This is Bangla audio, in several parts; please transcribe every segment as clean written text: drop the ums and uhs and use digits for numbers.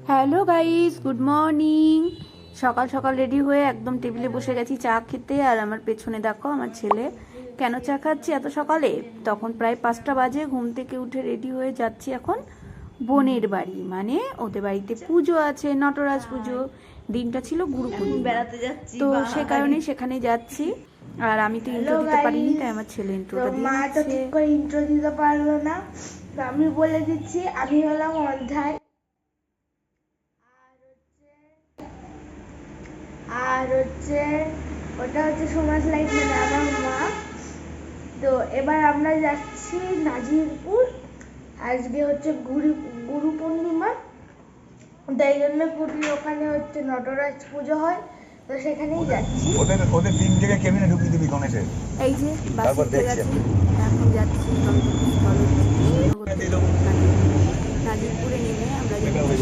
Hello guys, good morning. সকাল সকাল রেডি হয়ে একদম টেবিলে বসে গেছি চা খেতে। আর আমার পেছনে দেখো আমার ছেলে কেন চা খাচ্ছি এত সকালে। তখন প্রায় 5টা বাজে, ঘুম থেকে উঠে রেডি হয়ে যাচ্ছি এখন বোনের বাড়ি, মানে ওদের বাড়িতে পুজো আছে, নটরাজ পুজো। দিনটা ছিল গুরু পূর্ণিমা, তো সে কারণে সেখানে যাচ্ছি। আর আমি তো ইন্ট্রো দিতে পারিনি, তাই আমার ছেলে ইন্ট্রোটা দিয়ে দিচ্ছে। ইন্ট্রো দিতে পারলো না, তো আমি বলে দিচ্ছি, আমি হলাম অধ্যায়। আর হচ্ছে ওটা হচ্ছে সমাজ লাইফ, মানে আমার মা। তো এবার আমরা যাচ্ছি নাজিরপুর। আজকে হচ্ছে গুরু পূর্ণিমা, তাই জন্য পুরীর ওখানে হচ্ছে নটরাজ পুজো হয়, তো সেখানেই যাচ্ছি। ওদের 3 জায়গায় কেবিনে ঢুকিয়ে দিবি গণেশের। এই যে বাসে গেছি, এখন যাচ্ছি নাজিরপুরে নেমে আমরা যাচ্ছি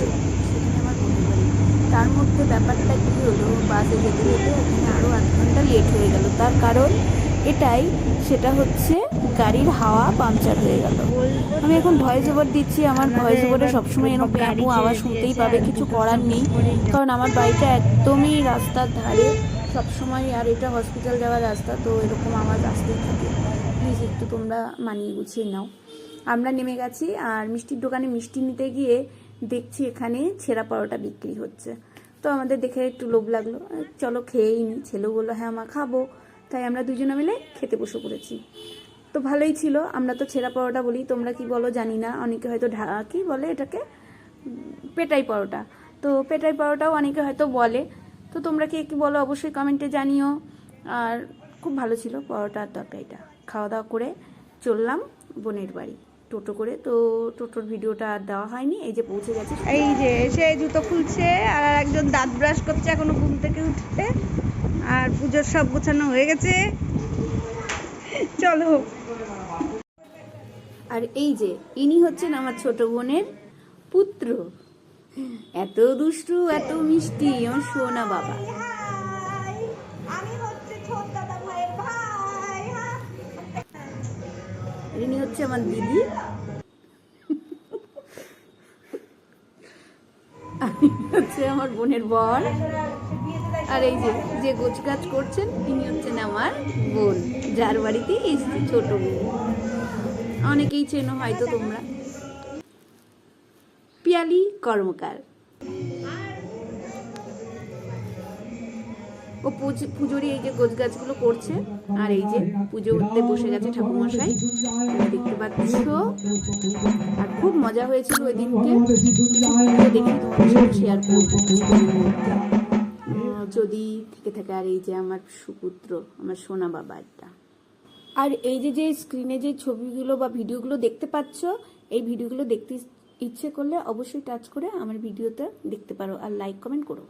সেখানে আমার বোনের বাড়ি। তার মধ্যে ব্যাপারটা কী হলো, বাসে যেতে যেতে ওখানে আরও 8 ঘন্টা লেট হয়ে গেল। তার কারণ এটাই, সেটা হচ্ছে গাড়ির হাওয়া পাংচার হয়ে গেল। আমি এখন ভয়েস ওভার দিচ্ছি, আমার ভয়েস ওভারে সবসময় এরকম প্যাপু আওয়াজ শুনতেই পাবে, কিছু করার নেই, কারণ আমার বাড়িটা একদমই রাস্তার ধারে সবসময়, আর এটা হসপিটাল যাওয়ার রাস্তা, তো এরকম আওয়াজ আসতেই থাকে। প্লিজ একটু তোমরা মানিয়ে গুছিয়ে নাও। আমরা নেমে গেছি, আর মিষ্টির দোকানে মিষ্টি নিতে গিয়ে দেখছি এখানে ছেঁড়া পরোটা বিক্রি হচ্ছে। তো আমাদের দেখে একটু লোভ লাগলো, চলো খেয়েই নি। ছেলেও বললো হ্যাঁ মা খাবো, তাই আমরা দুজনে মিলে খেতে বসে পড়েছি। তো ভালোই ছিল। আমরা তো ছেঁড়া পরোটা বলি, তোমরা কি বলো জানি না, অনেকে হয়তো কি বলে এটাকে, পেটাই পরোটা। তো পেটাই পরোটাও অনেকে হয়তো বলে, তো তোমরা কি বলো অবশ্যই কমেন্টে জানিও। আর খুব ভালো ছিল পরোটা আর তরকারিটা। খাওয়া দাওয়া করে চললাম বোনের বাড়ি টোটো করে। তো টোটোর ভিডিওটা আর দেওয়া হয়নি, এই যে পৌঁছে গেছে। এই যে এসে জুতো খুলছে, আর একজন দাঁত ব্রাশ করছে এখনো ঘুম থেকে উঠতে। আর পুজোর সব গোছানো হয়ে গেছে, চলো। আর এই যে ইনি হচ্ছেন আমার ছোট বোনের পুত্র, এত দুষ্টু এত মিষ্টি, আমার সোনা বাবা। ইনি হচ্ছে আমার দিদি, হচ্ছে আমার বোনের বর। আর এই যে যে গোছগাছ করছেন ইনি হচ্ছেন আমার বোন, যার বাড়িতে এসেছি, ছোট বোন। অনেকেই চেনো হয়তো তোমরা, পিয়ালি কর্মকার। ও পুজোরই এই যে গোছগাছগুলো করছে। আর এই যে পুজো করতে বসে গেছে ঠাকুরমশাই, দেখতে পাচ্ছ। আর খুব মজা হয়েছিল ওই দিনকে, দেখি তোমাদের সাথে শেয়ার করবো কিছুদিনের মধ্যে যদি থেকে থাকে। আর এই যে আমার সুপুত্র, আমার সোনা বাবা একটা। আর এই যে যে স্ক্রিনে যে ছবিগুলো বা ভিডিওগুলো দেখতে পাচ্ছ, এই ভিডিওগুলো দেখতে ইচ্ছে করলে অবশ্যই টাচ করে আমার ভিডিওতে দেখতে পারো, আর লাইক কমেন্ট করো।